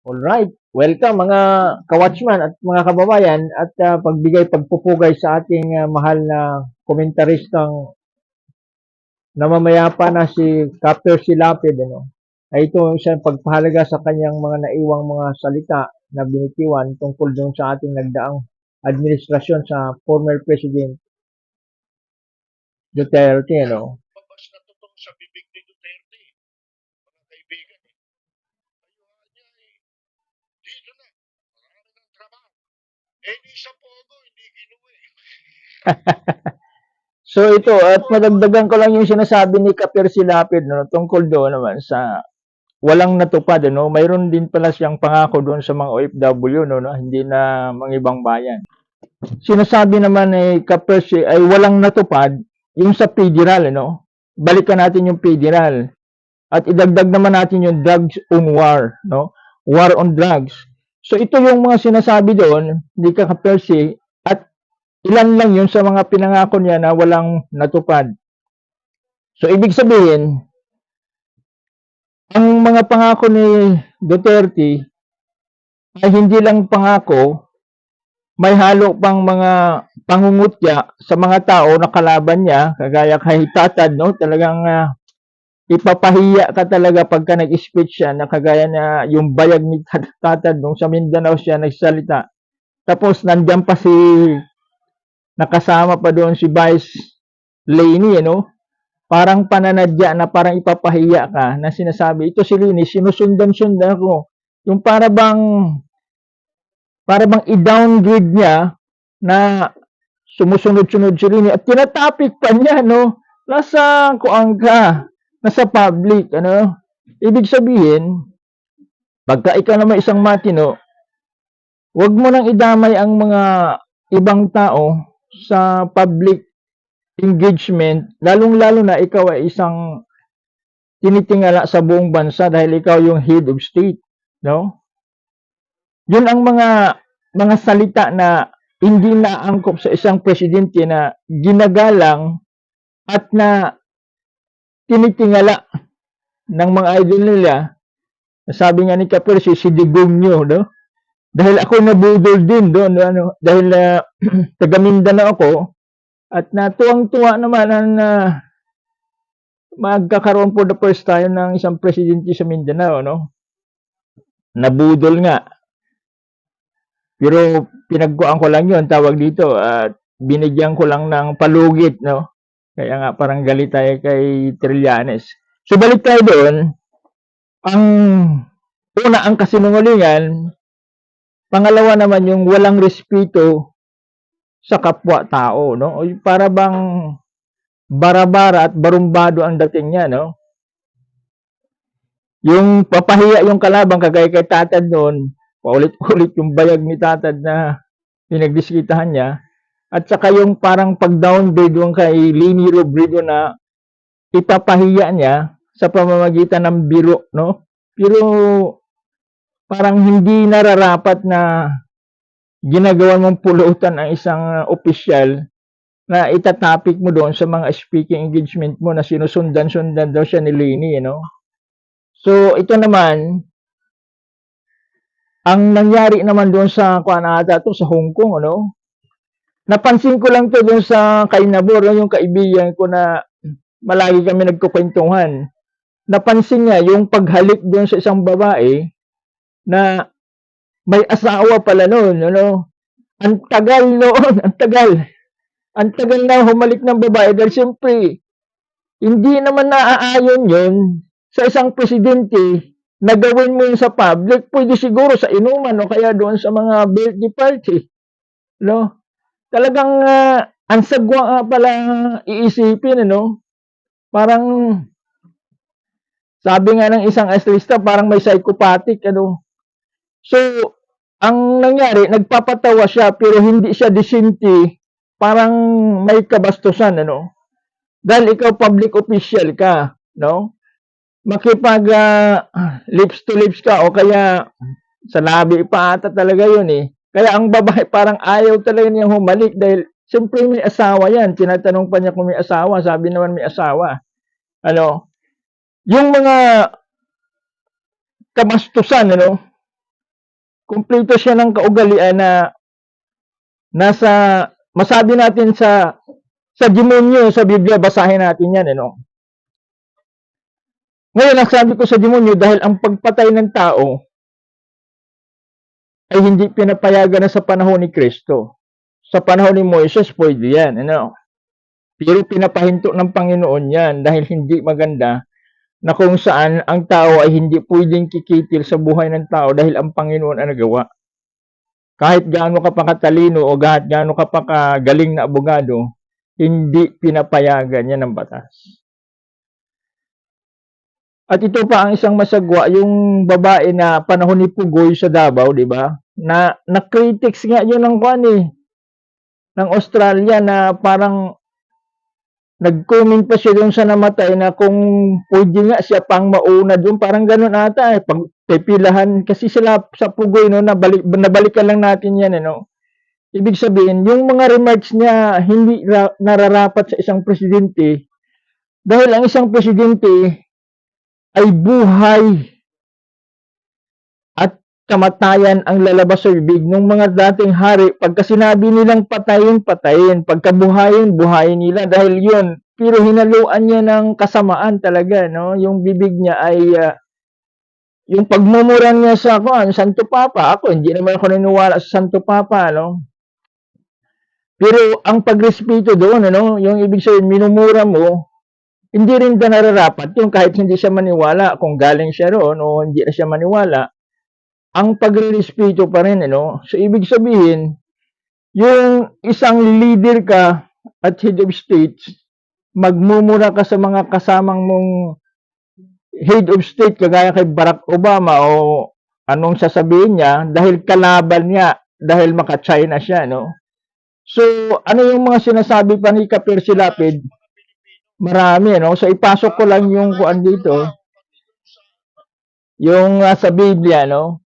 Alright, welcome mga ka-watchman at mga kababayan at pagpupugay sa ating mahal na komentaristang namamayapa na si Captain Silapid, ano? Ay ito isang pagpahalaga sa kanyang mga naiwang mga salita na binitiwan tungkol doon sa ating nagdaang administrasyon sa former President Duterte, ano? Babas na totoo sa bibig ni Duterte, mga kaibigan. Ayuhan niya dito na, marami ng trabaho. Di sa Pogo, hindi ginuwi. So ito, at madagdagan ko lang yung sinasabi ni Kapir Silapid, no, tungkol doon naman sa walang natupad, ano? Mayroon din pala siyang pangako doon sa mga OFW, no, hindi na mga ibang bayan. Sinasabi naman ni Kapersi ay walang natupad yung sa federal, ano? Balikan natin yung federal. At idagdag naman natin yung drugs on war, no? War on drugs. So ito yung mga sinasabi doon ni Kapersi at ilan lang yun sa mga pinangako niya na walang natupad. So ibig sabihin, ang mga pangako ni Duterte ay hindi lang pangako, may halo pang mga pangungutya sa mga tao na kalaban niya, kagaya kay Tatad, no? Talagang ipapahiya ka talaga pagka nag-speech siya na kagaya na yung bayag ni Tatad nung sa Mindanao siya nagsalita. Tapos nandiyan pa si nakasama pa doon si Vice Laney, no? Parang pananadya na parang ipapahiya ka na sinasabi, ito si Laney, sinusundan-sundan ko. Yung para bang i-downgrade niya na sumusunod-sunod si Rini at tinatapik pa niya, no? Nasa kuang ka, nasa public, ano? Ibig sabihin, pagka ikaw naman isang matino, wag mo nang idamay ang mga ibang tao sa public engagement, lalong-lalo na ikaw ay isang tinitingala sa buong bansa dahil ikaw yung head of state, no? Yun ang mga salita na hindi naangkop sa isang presidente na ginagalang at na tinitingala ng mga idol nila. Sabi nga ni Kapersi, si Digongyo, no? Dahil ako nabudol din doon, ano, dahil taga Mindanao ako, at natuwang-tuwa naman ang magkakaroon po the first time ng isang presidente sa Mindanao, no? Nabudol nga. Pero pinagkuhan ko lang yun, tawag dito, at binigyan ko lang ng palugit, no? Kaya nga parang galit tayo kay Trillanes. So balik tayo doon, ang una ang kasinungalingan, pangalawa naman yung walang respeto sa kapwa-tao, no? O para bang bara-bara at barumbado ang dating niya, no? Yung papahiya yung kalaban kagaya kay Tatad noon, paulit-ulit yung bayag ni Tatad na pinagdiskitahan niya, at saka yung parang pag-downgrade yung kay Leni Robredo na ipapahiya niya sa pamamagitan ng biro, no? Pero parang hindi nararapat na ginagawan mong pulutan ang isang opisyal na itatapik mo doon sa mga speaking engagement mo na sinusundan-sundan daw siya ni Leni, no? So, ito naman, ang nangyari naman doon sa Canada to sa Hong Kong, ano? Napansin ko lang to doon sa kay Nabor, yung kaibigan ko na malagi kami nagkukwentuhan. Napansin niya yung paghalik doon sa isang babae na may asawa pala noon, ano? Ang tagal noon, ang tagal. Ang tagal na humalik ng babae dahil siyempre, hindi naman naaayon yun sa isang presidente na gawin mo yun sa public. Pwede siguro sa inuman o kaya doon sa mga birthday party. No? Talagang ang sagwa nga pala iisipin, ano? Parang sabi nga ng isang aslista, parang may psychopathic, ano? So, ang nangyari, nagpapatawa siya pero hindi siya disente, parang may kabastusan, ano? Dahil ikaw public official ka, no? Makipag lips to lips ka o kaya sa labi pa ata talaga yun eh. Kaya ang babae parang ayaw talaga niyang humalik dahil siyempre may asawa yan. Tinatanong pa niya kung may asawa, sabi naman may asawa. Ano? Yung mga kabastusan, ano? kumpleto siya ng kaugalian na nasa masabi natin sa demonyo sa Biblia, basahin natin yan, ano. Ngayon, ang sabi ko sa demonyo, dahil ang pagpatay ng tao ay hindi pinapayagan na sa panahon ni Kristo. Sa panahon ni Moises, pwede yan, ano. Pero pinapahinto ng Panginoon yan dahil hindi maganda na kung saan ang tao ay hindi pwedeng kikitil sa buhay ng tao dahil ang Panginoon ang nagawa. Kahit gaano ka pa katalino o kahit gaano ka pa kagaling na abogado, hindi pinapayagan yan ng batas. At ito pa ang isang masagwa, yung babae na panahon ni Pugoy sa Davao, di ba? Na critics nga yun ng ng Australia na parang nag-comment pa siya doon sa namatay na kung pwede nga siya pang mauna doon, parang ganun ata eh. Pag pipilahan kasi sila sa Pugoy, no, nabalikan lang natin yan, ano. Ibig sabihin, yung mga remarks niya hindi nararapat sa isang presidente dahil ang isang presidente ay buhay at kamatayan ang lalabas sa bibig ng mga dating hari. Pagka sinabi nilang patayin, patayin. Pagka buhayin, buhayin nila dahil yun. Pero hinaluan niya ng kasamaan talaga, no? Yung bibig niya ay yung pagmumuran niya sa Santo Papa. Ako, hindi naman ako niniwala sa Santo Papa, no? Pero ang pagrespeto doon, ano, yung ibig sabihin, minumura mo, hindi rin ba nararapat yung kahit hindi siya maniwala kung galing siya roon o hindi na siya maniwala, ang pagre-respeto pa rin, ano? So, ibig sabihin, yung isang leader ka at head of state, magmumura ka sa mga kasamang mong head of state, kagaya kay Barack Obama o anong sasabihin niya, dahil kalaban niya, dahil maka-China siya, no? So, ano yung mga sinasabi pa ni Kapir Silapid? Marami, no? So, ipasok ko lang yung kuan dito, yung sa Biblia, no?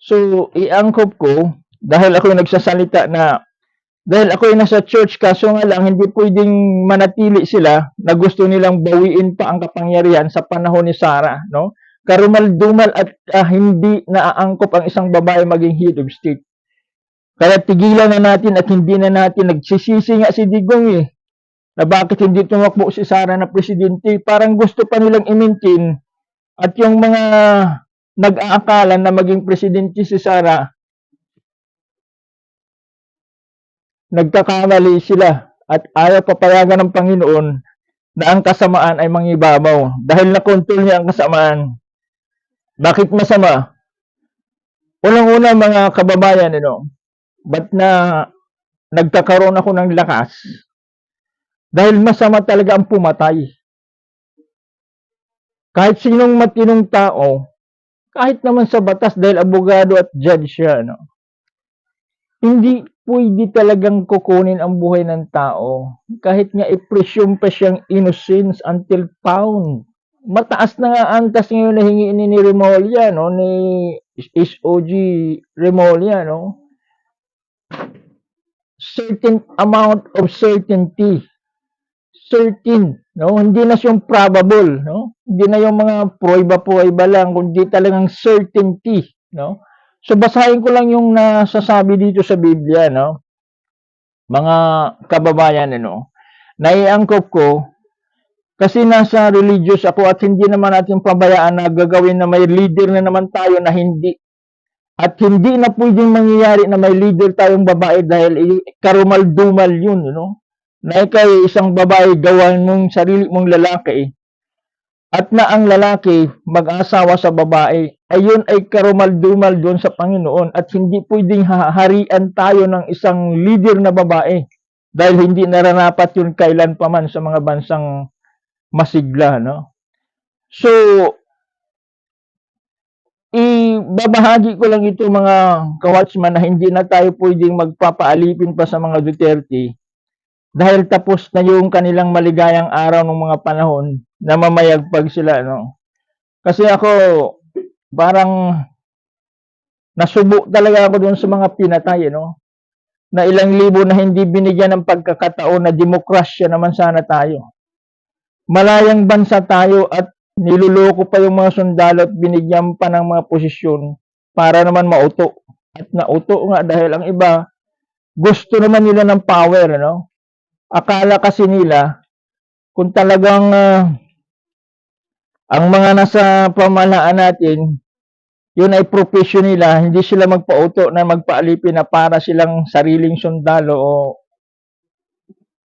So, iangkop ko, dahil ako yung nagsasalita na, dahil ako yung nasa church, kaso nga lang, hindi pwedeng manatili sila na gusto nilang bawiin pa ang kapangyarihan sa panahon ni Sarah, no? Karumal-dumal at hindi naaangkop ang isang babae maging head of state. Kaya tigilan na natin at hindi na natin, nagsisisi nga si Digong eh, na bakit hindi tumakbo si Sara na presidente, parang gusto pa nilang i-maintain at yung mga nag-aakala na maging presidente si Sara, nagkakamali sila at ayaw papayagan ng Panginoon na ang kasamaan ay mangibabaw. Dahil nakontrol niya ang kasamaan. Bakit masama? Unang-una mga kababayan, ba't na nagkakaroon ako ng lakas? Dahil masama talaga ang pumatay. Kahit sinong matinong tao, kahit naman sa batas dahil abogado at judge siya, hindi pwede talagang kukunin ang buhay ng tao. Kahit nga i-presume pa siyang innocence until found. Mataas na nga antas ngayon na hingiin ni Remulla, no? Ni SOG Remulla, no? Certain amount of certainty. Certain, no? Hindi na siyang probable, no? Hindi na yung mga prueba-prueba lang, kundi talagang certainty, no? So, basahin ko lang yung nasasabi dito sa Biblia, no? Mga kababayan, naiangkop ko, kasi nasa religious ako at hindi naman natin pabayaan na gagawin na may leader na naman tayo na hindi. At hindi na pwedeng mangyayari na may leader tayong babae dahil karumal-dumal yun, na ikaw isang babae gawan mong sarili mong lalaki at na ang lalaki mag-asawa sa babae, ayun ay karumal-dumal doon sa Panginoon at hindi pwedeng haharian tayo ng isang leader na babae dahil hindi nararapat yun kailan pa man sa mga bansang masigla, no? So, ibabahagi ko lang ito mga kawatsman na hindi na tayo pwedeng magpapaalipin pa sa mga Duterte dahil tapos na yung kanilang maligayang araw ng mga panahon na mamayagpag sila, no? Kasi ako, parang nasubo talaga ako doon sa mga pinatay, na ilang libo na hindi binigyan ng pagkakataon na demokrasya naman sana tayo. Malayang bansa tayo at niluloko pa yung mga sundalo at binigyan pa ng mga posisyon para naman mauto. at nauto nga dahil ang iba gusto naman nila ng power, ano? Akala kasi nila kung talagang ang mga nasa pamahalaan natin, yun ay propesyon nila, hindi sila magpauto na magpaalipin na para silang sariling sundalo o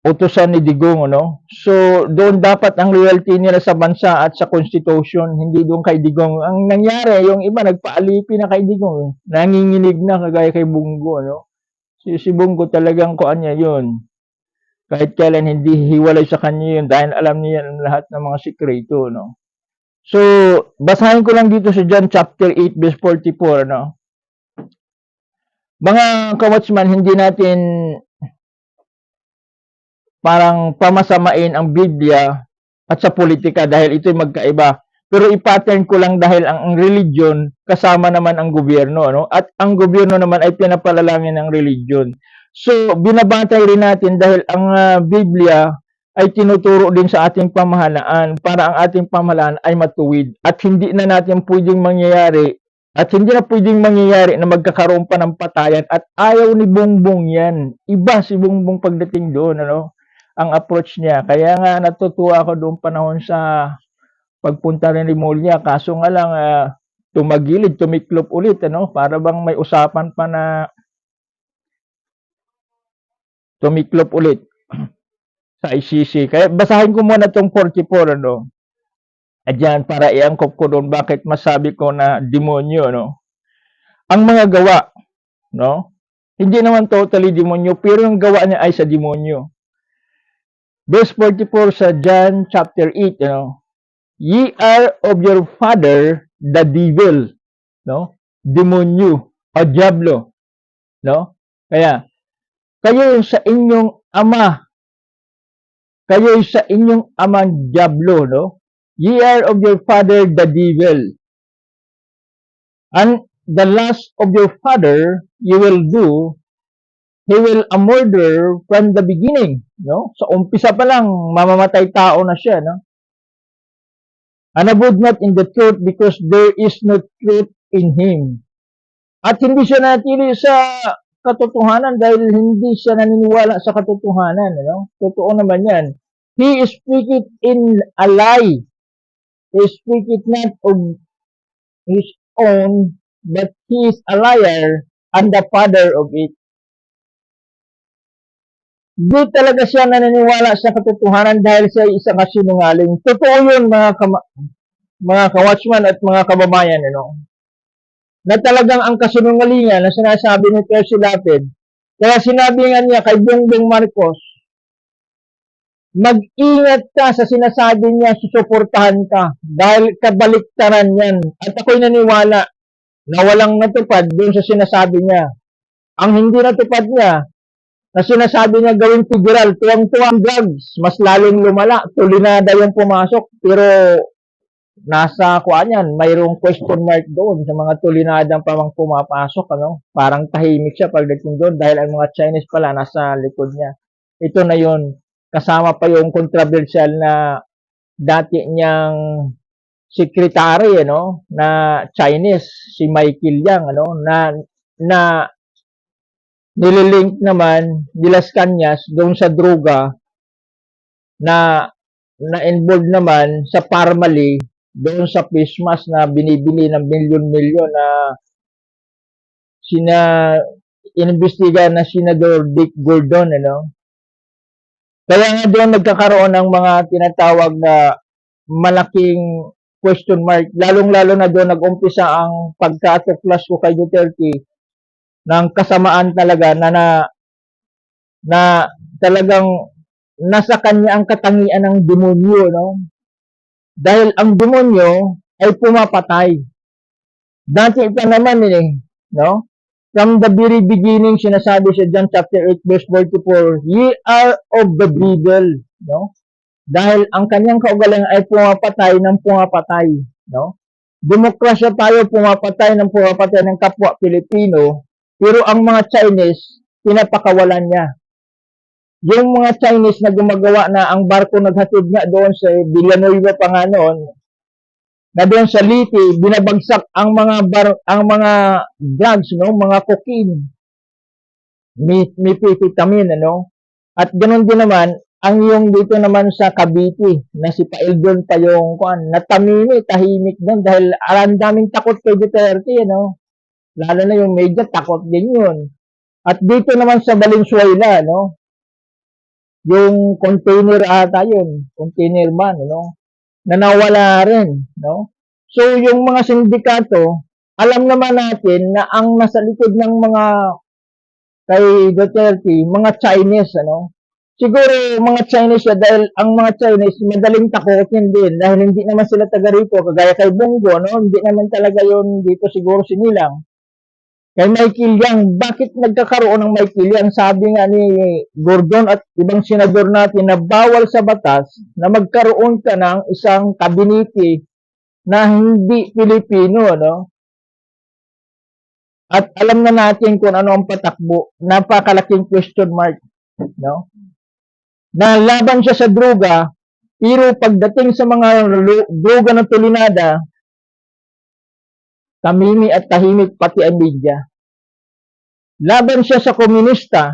utusan ni Digong, ano? So, doon dapat ang loyalty nila sa bansa at sa constitution, hindi doon kay Digong. Ang nangyari, yung iba nagpaalipin na kay Digong, nanginginig na kagaya kay Bungo, ano? Si Bungo talagang kuan niya yun. Kahit kailan hindi hiwalay sa kanya yun dahil alam niya ang lahat ng mga sikreto, no? So, basahin ko lang dito sa John chapter 8 verse 44, no? Mga kawatsman, hindi natin parang pamasamain ang Biblia at sa politika dahil ito'y magkaiba. Pero i-pattern ko lang dahil ang religion kasama naman ang gobyerno, ano? At ang gobyerno naman ay pinapalalangin ng religion. So, binabatay rin natin dahil ang Biblia ay tinuturo din sa ating pamahalaan para ang ating pamahalaan ay matuwid at hindi na natin pwedeng mangyayari at hindi na pwedeng mangyayari na magkakaroon pa ng patayan at ayaw ni Bongbong yan. Iba si Bongbong pagdating doon, ano? Ang approach niya. Kaya nga natutuwa ako doon panahon sa pagpunta ni Rimulya. Kaso nga lang tumagilid, tumiklop ulit, ano? Para bang may usapan pa na tumiklop ulit sa ICC. Kaya basahin ko muna itong 44, ano? Adyan, para iangkop ko doon bakit masabi ko na demonyo, no? Ang mga gawa, no? Hindi naman totally demonyo, pero yung gawa niya ay sa demonyo. Verse 44 sa John chapter 8, ano? Ye are of your father, the devil, no? Demonyo, o diablo, no? Kaya, kayo sa inyong ama, kayo sa inyong amang diablo, no? Ye are of your father, the devil. And the lust of your father you will do. He will a murder from the beginning, no? Sa umpisa pa lang, mamamatay tao na siya, no? And abode not in the truth because there is no truth in him. At hindi siya natili sa katotohanan dahil hindi siya naniniwala sa katotohanan, no? Totoo naman yan. He speaketh in a lie. He speaketh not of his own, but he is a liar and the father of it. Di talaga siya naniniwala sa katotohanan dahil siya isang kasinungaling. Totoo yun mga kawatsman at mga kababayan, ano? Na talagang ang kasinungalingan na sinasabi ni Percy Lapid. Kaya sinabi nga niya kay Bongbong Marcos, mag-ingat ka sa sinasabi niya, susuportahan ka dahil kabaliktaran yan. At ako'y naniwala na walang natupad doon sa sinasabi niya. Ang hindi natupad niya, na sinasabi niya gawing federal, tuwang-tuwang drugs, mas lalong lumala, tulinada yung pumasok, pero nasa kuan yan, mayroong question mark doon sa mga tulinadang pamang pumapasok, ano? Parang tahimik siya pagdating doon dahil ang mga Chinese pala nasa likod niya. Ito na yun, kasama pa yung controversial na dati niyang secretary, ano, na Chinese, si Michael Yang, ano, na nililink naman nila Kanyas doon sa droga na involved naman sa Parmali doon sa face mask na binibili ng milyon-milyon na inimbestiga na Senador Dick Gordon, ano? Kaya nga doon nagkakaroon ng mga tinatawag na malaking question mark, lalong-lalo na doon nag-umpisa ang pagkatuklas ko kay Duterte ng kasamaan talaga na talagang nasa kanya ang katangian ng demonyo, no? Dahil ang demonyo ay pumapatay. Dati pa naman no? From the very beginning, sinasabi sa John chapter 8 verse 44, ye are of the devil, no? Dahil ang kanyang kaugalingan ay pumapatay ng pumapatay, no? Demokrasya tayo, pumapatay ng kapwa Pilipino, pero ang mga Chinese, pinapakawalan niya. Yung mga Chinese na gumagawa na ang barko naghatid nga doon sa Villanueva pa nga noon, na doon sa Liti, binabagsak ang ang mga drugs, no, mga cocaine, methamphetamine, ano. At ganoon din naman ang yung dito naman sa Cavite na si Paeldon pa yung kuan, natamimi, tahimik din dahil ang daming takot kay Duterte, no. Lalo na yung media, takot din yun. At dito naman sa Valenzuela, no, yung container ata yun, container man, no, na nawala rin, no. So, yung mga sindikato, alam naman natin na ang nasa likod ng mga kay Duterte, mga Chinese, ano. Siguro mga Chinese siya dahil ang mga Chinese madaling takutin din dahil hindi naman sila taga rito kagaya kay Bongo, no. Hindi naman talaga yon dito siguro sinilang. Kay Michael Yang, bakit nagkakaroon ng Michael Yang? Sabi nga ni Gordon at ibang senador natin na bawal sa batas na magkaroon ka ng isang kabinete na hindi Pilipino, no? At alam na natin kung ano ang patakbo, napakalaking question mark, no? Na laban siya sa droga, pero pagdating sa mga droga ng tulinada, tamimi at tahimik pati ang media. Laban siya sa komunista,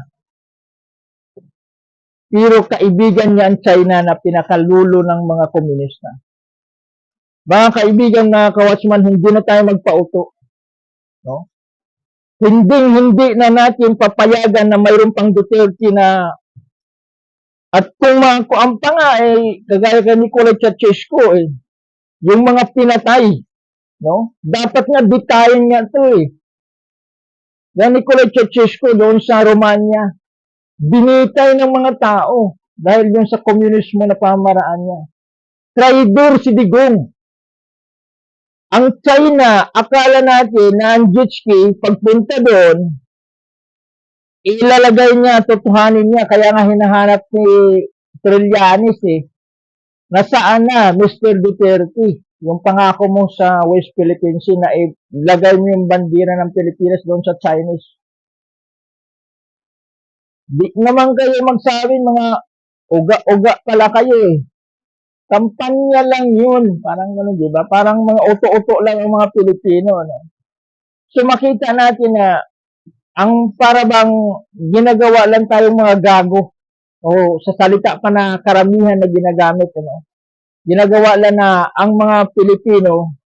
pero kaibigan niya ang China na pinakalulo ng mga komunista. Mga kaibigan na kawatsman, hindi na tayo magpauto. No? Hindi na natin papayagan na mayroon pang Duterte na at kung ang pa nga kagaya kay Nicolas Ceausescu yung mga pinatay, no? Dapat nga bitayin nga 'to Yan Nicolas Ceausescu doon sa Romania, binitay ng mga tao dahil doon sa komunismo na pamaraan niya. Traidor si Digong. Ang China, akala natin na ang Jutski, pagpunta doon, ilalagay niya, tutuhanin niya, kaya nga hinahanap ni Trillanes nasaan na, Mr. Duterte, yung pangako mo sa West Philippines na ilagay mo yung bandera ng Pilipinas doon sa Chinese. Di naman kayo magsabi, mga uga-uga pala kayo Kampanya lang yun. Parang gano'n, di ba? Parang mga uto-uto lang ang mga Pilipino. No? So makita natin na ang para bang ginagawa lang tayong mga gago o sa salita pa na karamihan na ginagamit. Ano? Ginagawa lang na ang mga Pilipino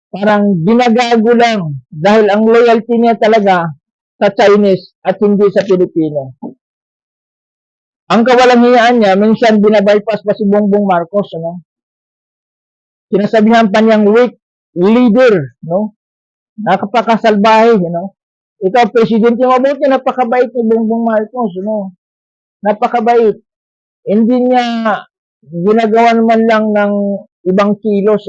parang ginagago lang dahil ang loyalty niya talaga sa Chinese at hindi sa Pilipino. Ang kawalang-hiyaan niya, minsan binabypass pa si Bongbong Marcos, ano? Sinasabihan pa niyang weak leader, no? Napakasalbahe, Ikaw, presidente mabuti, napakabait ni Bongbong Marcos, Napakabait. Hindi niya ginagawan man lang ng ibang kilos,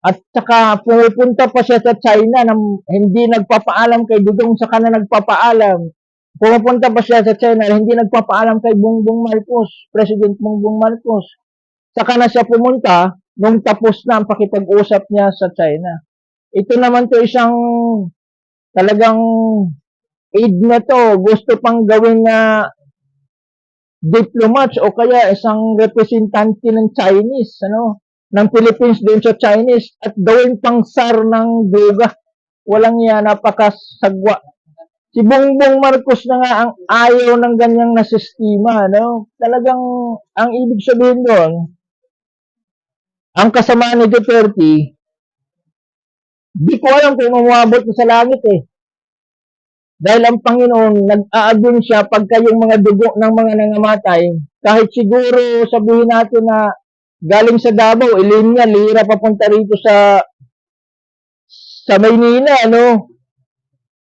At saka pumupunta pa siya sa China nang hindi nagpapaalam kay Dugong, saka na nagpapaalam. Pumupunta pa siya sa China, hindi nagpapaalam kay Bongbong Marcos, President Bongbong Marcos. Saka na siya pumunta nung tapos na ang pakipag-usap niya sa China. Ito naman to isang talagang aid na to. Gusto pang gawin na diplomats o kaya isang representante ng Chinese, ng Philippines doon sa Chinese at gawin pang SAR ng droga. Walang yan, napakasagwa. Si Bongbong Marcos na nga ang ayaw ng ganyang na sistema, Talagang, ang ibig sabihin doon, ang kasama ni Duterte, di ko alam kung umabot sa langit Dahil ang Panginoon, nag-aabin siya pagka yung mga dugo ng mga nangamatay, kahit siguro sabihin natin na galing sa Davao, ilinya, lira papunta rito sa Maynila,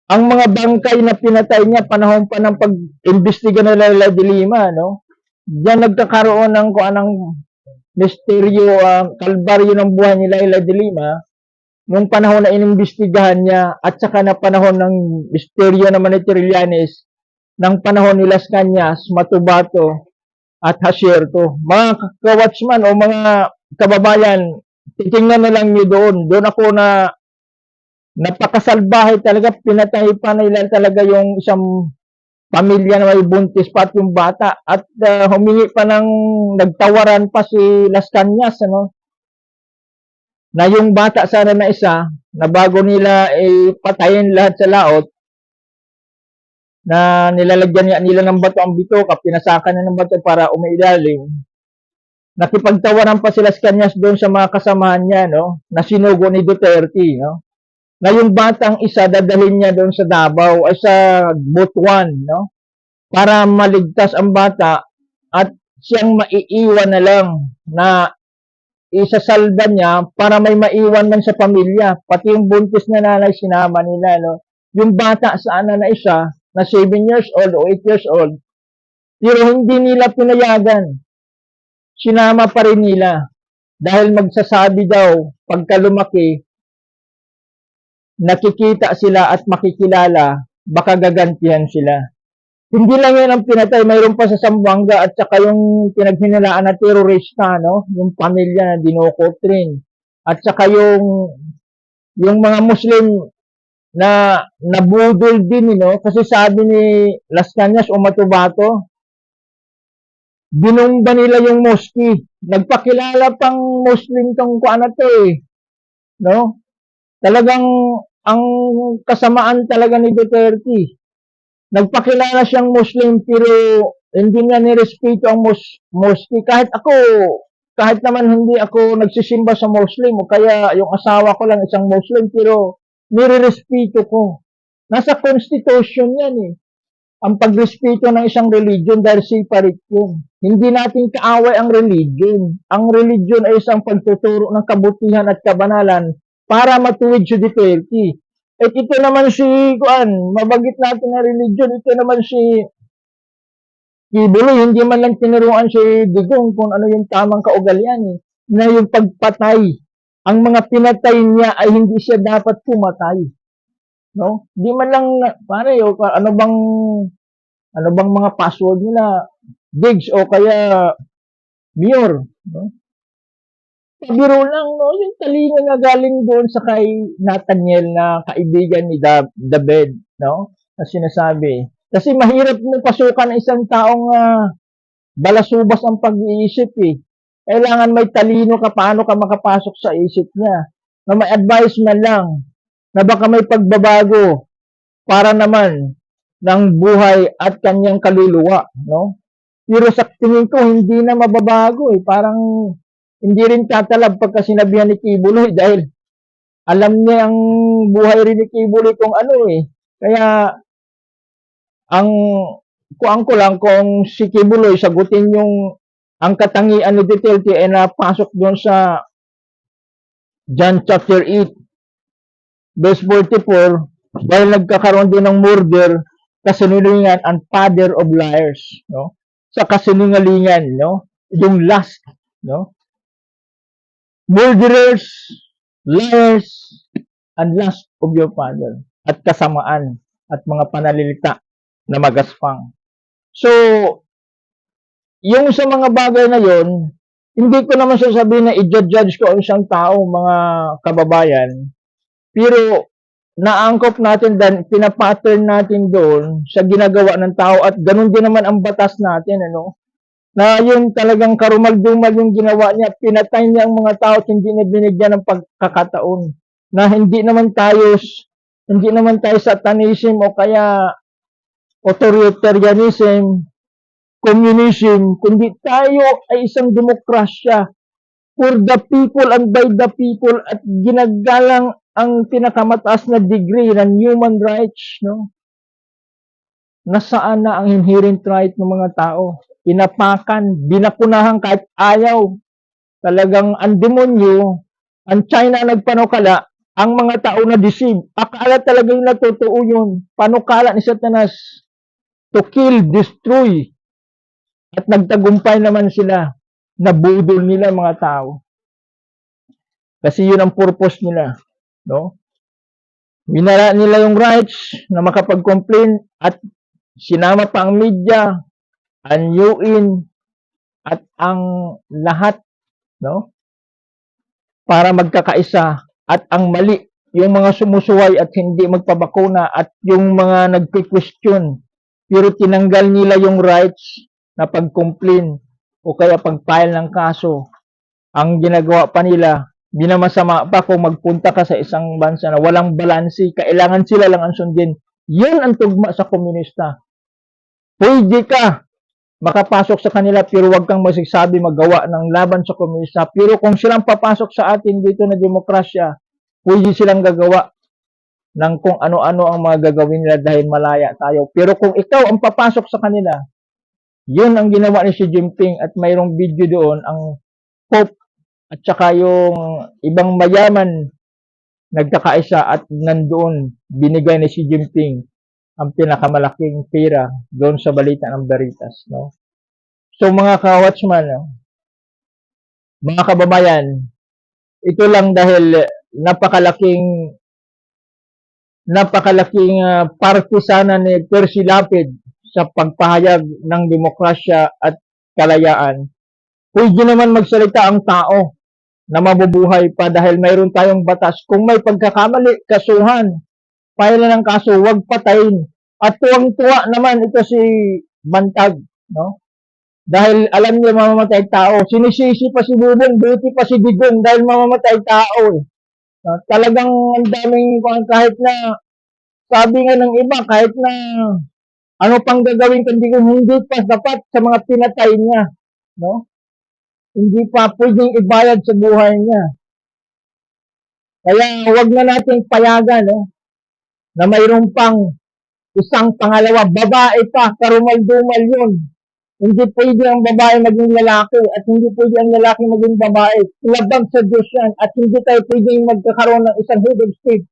ang mga bangkay na pinatay niya panahon pa ng pag-imbestiga ng Laila de Lima, Diyan nagkakaroon ng kung anong misteryo, kalbaryo ng buhay ni Laila de Lima, nung panahon na inimbestigahan niya, at saka na panahon ng misteryo naman ni Trillanes, ng panahon ni Las Cañas, Matubato, at Hasierto. Mga kawatsman o mga kababayan, titingnan na lang niyo doon. Doon ako na napakasalbahe talaga, pinatay pa nila talaga yung isang pamilya na may buntis pa at yung bata at humingi pa ng nagtawaran pa si Las Cañas, na yung bata sana na isa, na bago nila patayin lahat sa laot, na nilalagyan niya nila ng bato ang bituka, pinasakan na ng bato para umailalim. Nakipagtawanan pa sila sa kanya doon sa mga kasamahan niya, no? Na sinugo ni Duterte, no? Na yung batang isa dadalhin niya doon sa Davao ay sa Butuan, no? Para maligtas ang bata at siyang maiiwan na lang na isasalba niya para may maiwan man sa pamilya. Pati yung buntis na nanay sinama nila, no? Yung bata sana na isa na 7 years old o 8 years old, pero hindi nila pinayagan. Sinama pa rin nila dahil magsasabi daw pagka lumaki, nakikita sila at makikilala, baka gagantihan sila. Hindi lang yan ang pinatay, mayroon pa sa Zamboanga at saka yung pinaghinalaan na terorista, no? Yung pamilya na dinukot rin. At saka yung mga Muslim na nabudol din, no? Kasi sabi ni Las Cañas o Matubato, binumba nila yung mosque. Nagpakilala pang Muslim tong kuan na to no? Talagang ang kasamaan talaga ni Duterte. Nagpakilala siyang Muslim pero hindi niya nirespeto ang mosque. Kahit naman hindi ako nagsisimba sa Muslim o kaya yung asawa ko lang isang Muslim pero nirerespeto ko. Nasa constitution yan ang pagrespeto ng isang religion dahil separate yun. Hindi natin kaaway ang religion. Ang religion ay isang pagtuturo ng kabutihan at kabanalan para matuwid si Duterte. At ito naman si mabagit natin na religion, ito naman si Kibuloy, hindi man lang tinuruan si Digong kung ano yung tamang kaugalian na yung pagpatay. Ang mga pinatay niya ay hindi siya dapat pumatay. No? Di man lang, pare, ano bang mga password nila, Diggs o kaya Mayor, no? Pabiro lang, no? Yung talinga nga galing doon sa kay Nathaniel na kaibigan ni David, no? Na sinasabi. Kasi mahirap mo pasukan ng isang taong balasubas ang pag-iisip Kailangan may talino ka paano ka makapasok sa isip niya. Na may advice man lang na baka may pagbabago para naman ng buhay at kanyang kaluluwa, no? Pero sa tingin ko, hindi na mababago Parang hindi rin tatalab pagka sinabihan ni Kibuloy dahil alam niya ang buhay rin ni Kibuloy kung ano Kaya, ang kuang ko lang kung si Kibuloy sagutin ang katangian ni Duterte ay napasok doon sa John chapter 8, verse 44, dahil nagkakaroon din ng murder, kasinungalingan, and father of liars, no? Sa kasinungalingan, no? Yung last, no? Murderers, liars, and lust of your father, at kasamaan, at mga panalilita na magaspang. So, yung sa mga bagay na yon, hindi ko naman sasabihin na i-judge ko ang isang tao, mga kababayan, pero naangkop natin dan pinapattern natin doon sa ginagawa ng tao at ganun din naman ang batas natin na yung talagang karumal-dumal yung ginawa niya, pinatay niya ang mga tao at hindi niya binigyan ng pagkakataon na hindi naman tayo satanism o kaya authoritarianism, communism, kundi tayo ay isang demokrasya for the people and by the people at ginagalang ang pinakamataas na degree ng human rights, no? Nasaan na ang inherent right ng mga tao? Inapakan, binakunahan kahit ayaw. Talagang ang demonyo, ang China nagpanukala, ang mga tao na deceive. Akala talagang natotoo yun. Panukala ni Satanas to kill, destroy. At nagtagumpay naman sila. Nabudol nila mga tao. Kasi yun ang purpose nila. No? Winala nila yung rights na makapag-complain at sinama pa ang media, ang UN, at ang lahat, no? Para magkakaisa at ang mali, yung mga sumusuway at hindi magpabakuna at yung mga nagki-question, pero tinanggal nila yung rights na pag-complain o kaya pag-file ng kaso. Ang ginagawa pa nila, minamasama pa kung magpunta ka sa isang bansa na walang balansi, kailangan sila lang ang sundin. Yun ang tugma sa komunista. Pwede ka makapasok sa kanila pero wag kang magsasabi magawa ng laban sa komunista. Pero kung silang papasok sa atin dito na demokrasya, pwede silang gagawa ng kung ano-ano ang mga gagawin nila dahil malaya tayo. Pero kung ikaw ang papasok sa kanila, yun ang ginawa ni Xi Jinping at mayroong video doon ang Pope at saka yung ibang mayaman nagkakaisa at nandoon binigay ni Xi Jinping ang pinakamalaking pera doon sa balita ng Veritas, no? So mga ka-watchman, no? Mga kababayan, ito lang dahil napakalaking partisana ni Percy Lapid sa pagpahayag ng demokrasya at kalayaan. Pwede naman magsalita ang tao na mabubuhay pa dahil mayroon tayong batas. Kung may pagkakamali, kasuhan. Pailan ng kaso, huwag patayin. At tuwang-tuwa naman ito si Bantag, no? Dahil alam niya mamamatay tao. Sinisisi pa si Bubong, buti pa si Digong dahil mamamatay tao. No? Talagang ang daming kahit na sabi nga ng iba, kahit na ano pang gagawin kung Digong, hindi pa dapat sa mga pinatay niya, no? Hindi pa pwedeng ibayad sa buhay niya. Kaya huwag na nating payagan, no? Na mayroon pang isang pangalawa, babae pa, karumal-dumal yun. Hindi pwede ang babae maging lalaki at hindi pwede ang lalaki maging babae. Labag sa Diyos yan at hindi tayo pwedeng magkakaroon ng isang head of state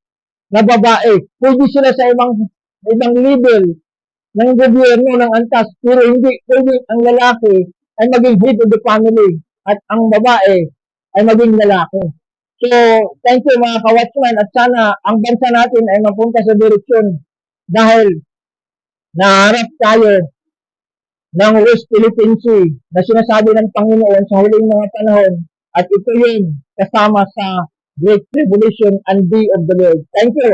na babae. Pwede sila sa ibang level ng gobyerno, ng antas, pero hindi pwede ang lalaki ay maging head of the family at ang babae ay maging lalaki. So, thank you mga ka-watchman at sana ang bansa natin ay mapunta sa direksyon dahil naharap tayo ng West Philippine Sea na sinasabi ng Panginoon sa huling mga panahon at ito yun kasama sa Great Tribulation and Day of the Lord. Thank you.